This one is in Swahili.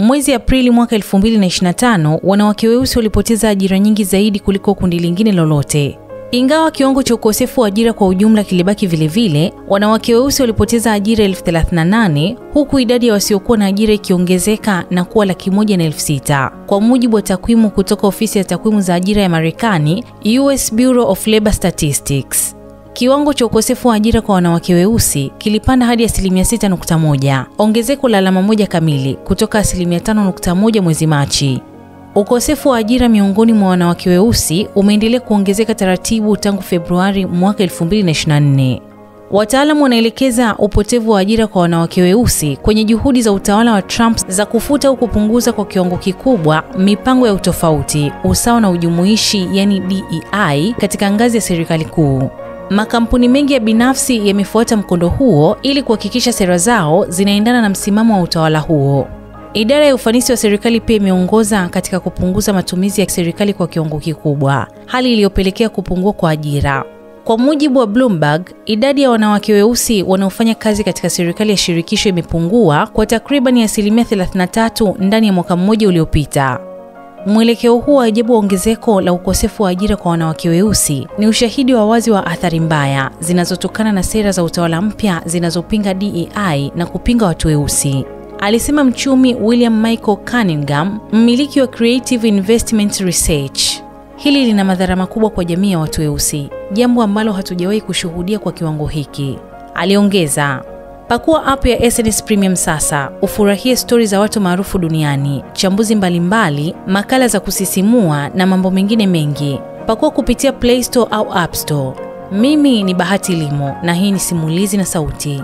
Mwezi Aprili mwaka 2025, wanawake weusi walipoteza ajira nyingi zaidi kuliko kundi lingine lolote. Ingawa kiwango cha ukosefu wa ajira kwa ujumla kilibaki vile vile, wanawake weusi walipoteza ajira 1038, huku idadi ya wasiokuwa na ajira ikiongezeka na kuwa 106,000. Kwa mujibu wa takwimu kutoka ofisi ya takwimu za ajira ya Marekani, US Bureau of Labor Statistics. Kiwango cha ukosefu wa ajira kwa wanawake weusi kilipanda hadi 6.1, ongezeko la alama moja kamili kutoka 5.1 mwezi Machi. Ukosefu wa ajira miongoni mwa wanawake weusi umeendelea kuongezeka taratibu tangu Februari mwaka 2024. Wataalamu wanaelekeza upotevu wa ajira kwa wanawake weusi kwenye juhudi za utawala wa Trump za kufuta au kupunguza kwa kiwango kikubwa mipango ya utofauti, usawa na ujumuishi yani DEI katika ngazi ya serikali kuu. Makampuni mengi ya binafsi yamefuata mkondo huo ili kuhakikisha sera zao zinaendana na msimamo wa utawala huo. Idara ya ufanisi wa serikali pia imeongoza katika kupunguza matumizi ya serikali kwa kiwango kikubwa, hali iliyopelekea kupungua kwa ajira. Kwa mujibu wa Bloomberg, idadi ya wanawake weusi wanaofanya kazi katika serikali ya shirikisho imepungua kwa takriban 33% ndani ya mwaka mmoja uliopita. Mwelekeo huu wa ajabu wa ongezeko la ukosefu wa ajira kwa wanawake weusi ni ushahidi wa wazi wa athari mbaya zinazotokana na sera za utawala mpya zinazopinga DEI na kupinga watu weusi, alisema mchumi William Michael Cunningham, mmiliki wa Creative Investment Research. Hili lina madhara makubwa kwa jamii ya watu weusi, jambo ambalo hatujawahi kushuhudia kwa kiwango hiki, aliongeza. Pakua app ya SNS Premium sasa, ufurahie stori za watu maarufu duniani, chambuzi mbalimbali, makala za kusisimua na mambo mengine mengi. Pakua kupitia Play Store au App Store. Mimi ni Bahati Limo na hii ni Simulizi na Sauti.